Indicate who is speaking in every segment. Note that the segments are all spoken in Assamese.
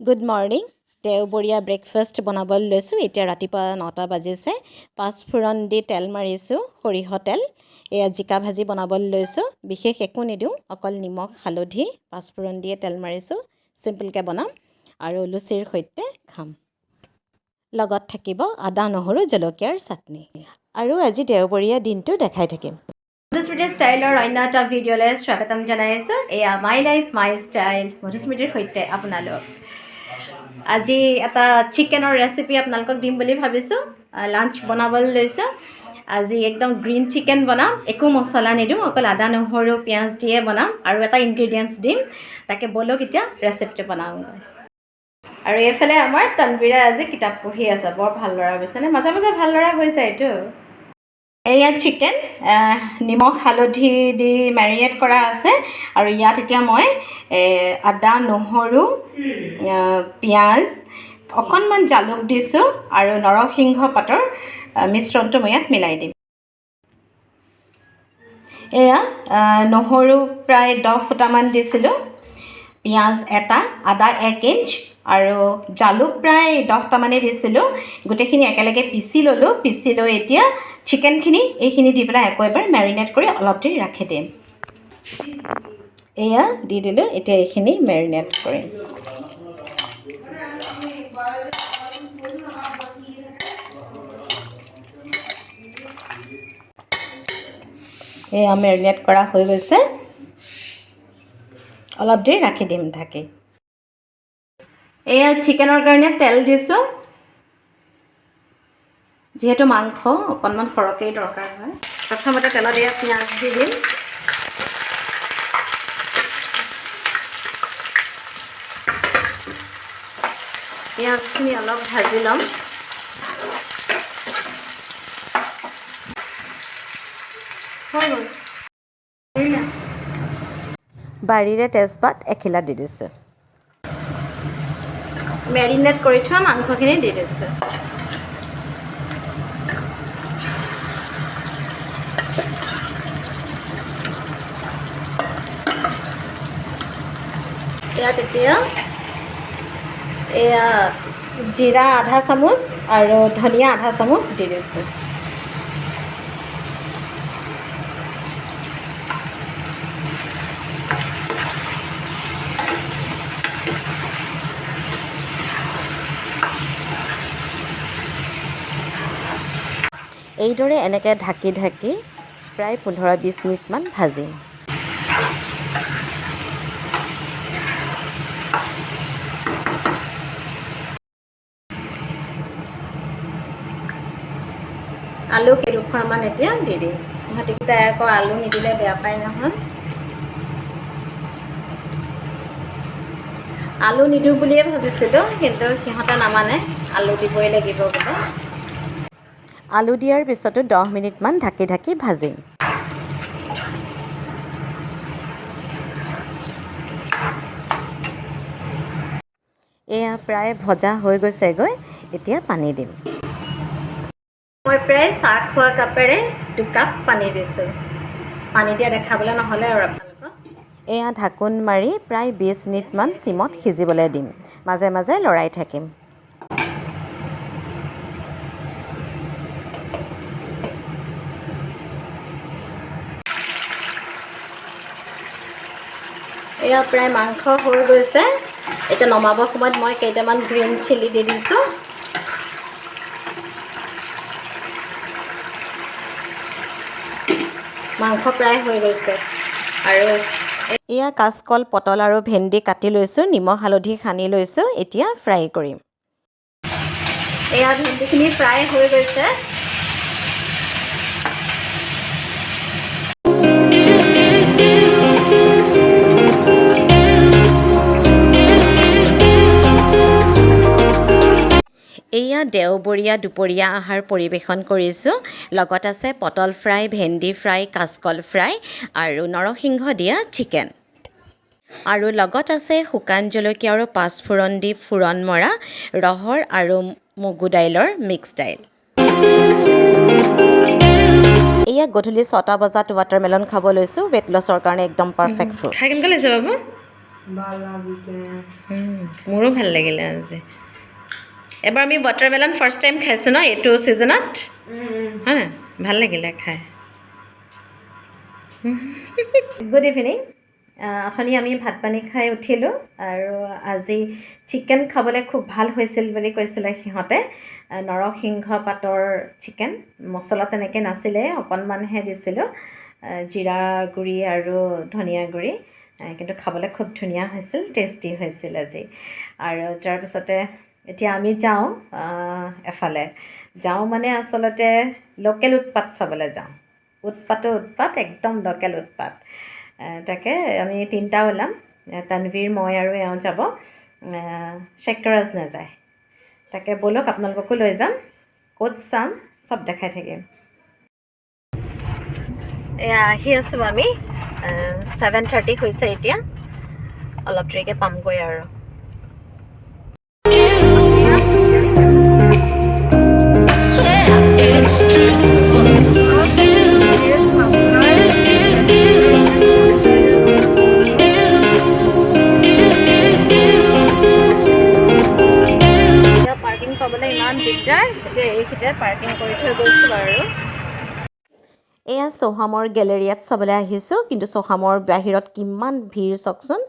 Speaker 1: গুড মৰ্ণিং দেওবৰীয়া ব্ৰেকফাষ্ট বনাবলৈ লৈছোঁ এতিয়া ৰাতিপুৱা 9টা বাজিছে পাঁচফোৰণ দি তেল মাৰিছোঁ সৰিয়হ তেল এয়া জিকা ভাজি বনাবলৈ লৈছোঁ বিশেষ একো নিদিওঁ অকল নিমখ হালধি পাঁচফোৰণ দিয়ে তেল মাৰিছোঁ চিম্পলকৈ বনাম আৰু লুচিৰ সৈতে খাম লগত থাকিব আদা নহৰু জলকীয়াৰ চাটনি আৰু আজি দেওবৰীয়া দিনটো দেখাই থাকিম মধুস্মৃতি ষ্টাইলৰ অন্য এটা ভিডিঅ'লৈ স্বাগতম জনাইছোঁ এয়া মাই লাইফ মাই ষ্টাইল মধুস্মৃতিৰ সৈতে আপোনালোক আজি এটা চিকেনৰ ৰেচিপি আপোনালোকক দিম বুলি ভাবিছোঁ লাঞ্চ বনাবলৈ লৈছোঁ আজি একদম গ্ৰীণ চিকেন বনাম একো মছলা নিদিওঁ অকল আদা নহৰু পিঁয়াজ দিয়ে বনাম আৰু এটা ইনগ্ৰিডিয়েণ্টছ দিম তাকে বলক এতিয়া ৰেচিপিটো বনাওঁগৈ আৰু এইফালে আমাৰ তনবীৰে আজি কিতাপ পঢ়ি আছে বৰ ভাল ল'ৰা গৈছেনে মাজে মাজে ভাল ল'ৰা হৈ যায় এইটো এয়া চিকেন নিমখ হালধি দি মেৰিনেট কৰা আছে আৰু ইয়াত এতিয়া মই আদা নহৰু পিঁয়াজ অকণমান জালুক দিছোঁ আৰু নৰসিংহ পাতৰ মিশ্ৰণটো মই ইয়াত মিলাই দিম এয়া নহৰু প্ৰায় 10 ফুটামান দিছিলোঁ পিঁয়াজ এটা আদা 1 ইঞ্চ আৰু জালুক প্ৰায় 10টামানেই দিছিলোঁ গোটেইখিনি একেলগে পিচি ল'লোঁ পিচি লৈ এতিয়া চিকেনখিনি এইখিনি দি পেলাই আকৌ এবাৰ মেৰিনেট কৰি অলপ দেৰি ৰাখি দিম এয়া দি দিলোঁ এতিয়া এইখিনি মেৰিনেট কৰিম এয়া মেৰিনেট কৰা হৈ গৈছে অলপ দেৰি ৰাখি দিম ঢাকি এয়া চিকেনৰ কাৰণে তেল দিছোঁ যিহেতু মাংস অকণমান সৰহকৈ দৰকাৰ হয় প্ৰথমতে তেলত এয়া পিঁয়াজ দি দিম পিঁয়াজখিনি অলপ ভাজি ল'ম বাৰীৰে তেজপাত এখিলা দি দিছোঁ মেৰিনেট কৰি থোৱা মাংসখিনি দি দিছোঁ ইয়াত এতিয়া এয়া জিৰা আধা চামুচ আৰু ধনিয়া আধা চামুচ দি দিছোঁ এইদৰে এনেকৈ ঢাকি ঢাকি প্ৰায় 15-20 মিনিটমান ভাজিম আলু কেইডোখৰমান এতিয়া দি দিম সিহঁতিকেইটাই আকৌ আলু নিদিলে বেয়া পায় নহয় আলু নিদিওঁ বুলিয়ে ভাবিছিলোঁ কিন্তু সিহঁতে নামানে আলু দিবই লাগিব বোলে আলু দিয়াৰ পিছতো 10 মিনিটমান ঢাকি ঢাকি ভাজিম এয়া প্ৰায় ভজা হৈ গৈছেগৈ এতিয়া পানী দিম মই প্ৰায় চাহ খোৱা কাপেৰে 2 কাপ পানী দিছোঁ পানী দিয়া দেখাবলৈ নহ'লে আৰু আপোনালোকক এয়া ঢাকোন মাৰি প্ৰায় 20 মিনিটমান চিমত সিজিবলৈ দিম মাজে মাজে লৰাই থাকিম এয়া প্ৰায় মাংস হৈ গৈছে এতিয়া নমাবৰ সময়ত মই কেইটামান গ্ৰীণ চিলি দি দিছোঁ মাংস প্ৰায় হৈ গৈছে আৰু এয়া কাচকল পটল আৰু ভেন্দি কাটি লৈছোঁ নিমখ হালধি সানি লৈছোঁ এতিয়া ফ্ৰাই কৰিম এয়া ভেন্দিখিনি ফ্ৰাই হৈ গৈছে এয়া দেওবৰীয়া দুপৰীয়া আহাৰ পৰিৱেশন কৰিছোঁ লগত আছে পটল ফ্ৰাই ভেন্দি ফ্ৰাই কাচকল ফ্ৰাই আৰু নৰসিংহ দিয়া চিকেন আৰু লগত আছে শুকান জলকীয়া আৰু পাঁচফোৰণ দি ফোৰণ মৰা ৰহৰ আৰু মগু দাইলৰ মিক্স দাইল এয়া গধূলি 6টা বজাত ৱাটাৰমেলন খাব লৈছোঁ ৱেট লছৰ কাৰণে একদম পাৰফেক্ট ফ্ৰুট খাই কেনেকৈ লাগিছে বাবু মোৰো ভাল লাগিলে আজি এবাৰ আমি ৱাটাৰমেলন ফাৰ্ষ্ট টাইম খাইছোঁ ন এইটো ছিজনত হয় নাই ভাল লাগিলে খাই গুড ইভিনিং অথনি আমি ভাত পানী খাই উঠিলোঁ আৰু আজি চিকেন খাবলৈ খুব ভাল হৈছিল বুলি কৈছিলে সিহঁতে নৰসিংহ পাতৰ চিকেন মছলা তেনেকৈ নাছিলে অকণমানহে দিছিলোঁ জিৰা গুড়ি আৰু ধনিয়া গুড়ি কিন্তু খাবলৈ খুব ধুনীয়া হৈছিল টেষ্টি হৈছিল আজি আৰু তাৰপিছতে এতিয়া আমি যাওঁ এফালে যাওঁ মানে আচলতে লোকেল উৎপাত চাবলৈ যাওঁ উৎপাত একদম লোকেল উৎপাত তাকে আমি তিনিটা ওলাম তানভীৰ মই আৰু এওঁ যাব শেখৰাজ নাযায় তাকে ব'লক আপোনালোককো লৈ যাম ক'ত চাম চব দেখাই থাকিম এয়া আহি আছোঁ আমি 7:30 হৈছে এতিয়া অলপ দেৰিকৈ পামগৈ আৰু পাৰ্কিং পাবলৈ ইমান দিগদাৰ এতিয়া এইখিনিতে পাৰ্কিং কৰি থৈ গৈছোঁ বাৰু এয়া চৌহামৰ গেলেৰিয়াত চাবলৈ আহিছোঁ কিন্তু চৌহামৰ বাহিৰত কিমান ভিৰ চাওকচোন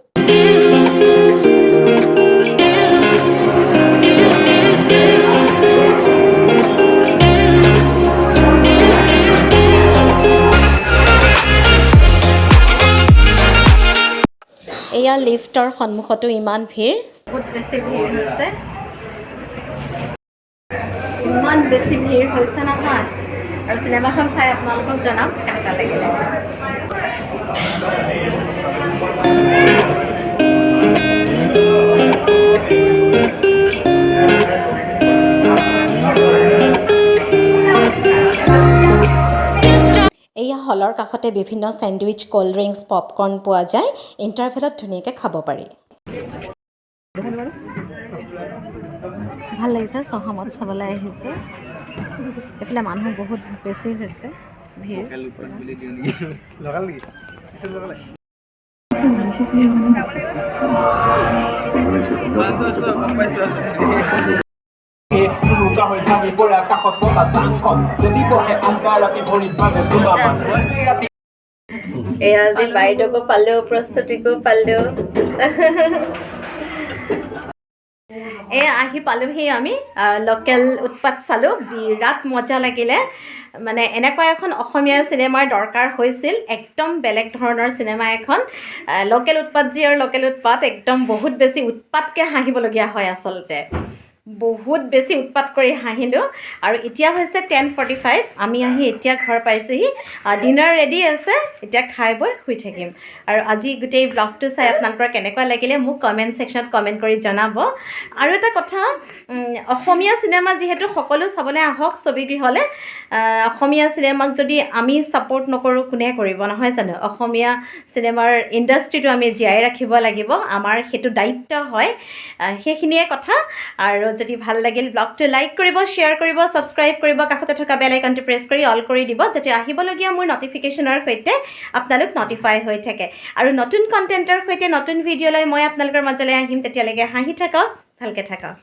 Speaker 1: এয়া লিফ্টৰ সন্মুখতো ইমান ভিৰ বহুত বেছি ভিৰ হৈছে ইমান বেছি ভিৰ হৈছে নহয় আৰু চিনেমাখন চাই আপোনালোকক জনাম কেনেকুৱা লাগিলে এয়া হলৰ কাষতে বিভিন্ন চেণ্ডউইচ ক'ল্ড ড্ৰিংকছ পপকৰ্ণ পোৱা যায় ইণ্টাৰভেলত ধুনীয়াকৈ খাব পাৰি ভাল লাগিছে চৌহামত চাবলৈ আহিছে এইফালে মানুহ বহুত বেছি হৈছে ভিৰ এয়া আজি বাইদেউকো পালোঁ প্ৰস্তুতিকো পালোঁ আহি পালোহি আমি লোকেল উৎপাত চালোঁ বিৰাট মজা লাগিলে মানে এনেকুৱা এখন অসমীয়া চিনেমাৰ দৰকাৰ হৈছিল একদম বেলেগ ধৰণৰ চিনেমা এখন লোকেল উৎপাত যি আৰু লোকেল উৎপাত একদম বহুত বেছি উৎপাতকৈ হাঁহিবলগীয়া হয় আচলতে বহুত বেছি উৎপাত কৰি হাঁহিলোঁ আৰু এতিয়া হৈছে 10:45 আমি আহি এতিয়া ঘৰ পাইছোঁহি ডিনাৰ ৰেডি আছে এতিয়া খাই বৈ শুই থাকিম আৰু আজি গোটেই ব্লগটো চাই আপোনালোকৰ কেনেকুৱা লাগিলে মোক কমেণ্ট ছেকশ্যনত কমেণ্ট কৰি জনাব আৰু এটা কথা অসমীয়া চিনেমা যিহেতু সকলো চাবলৈ আহক ছবিগৃহলৈ অসমীয়া চিনেমাক যদি আমি ছাপোৰ্ট নকৰোঁ কোনে কৰিব নহয় জানো অসমীয়া চিনেমাৰ ইণ্ডাষ্ট্ৰিটো আমি জীয়াই ৰাখিব লাগিব আমাৰ সেইটো দায়িত্ব হয় সেইখিনিয়ে কথা আৰু যদি ভাল লাগিল ব্লগটো লাইক কৰিব শ্বেয়াৰ কৰিব ছাবস্ক্ৰাইব কৰিব কাষতে থকা বেল আইকনটো প্ৰেছ কৰি অল কৰি দিব যাতে আহিবলগীয়া মোৰ নটিফিকেশ্যনৰ সৈতে আপোনালোক নটিফাই হৈ থাকে আৰু নতুন কণ্টেণ্টৰ সৈতে নতুন ভিডিঅ'লৈ মই আপোনালোকৰ মাজলৈ আহিম তেতিয়ালৈকে হাঁহি থাকক ভালকৈ থাকক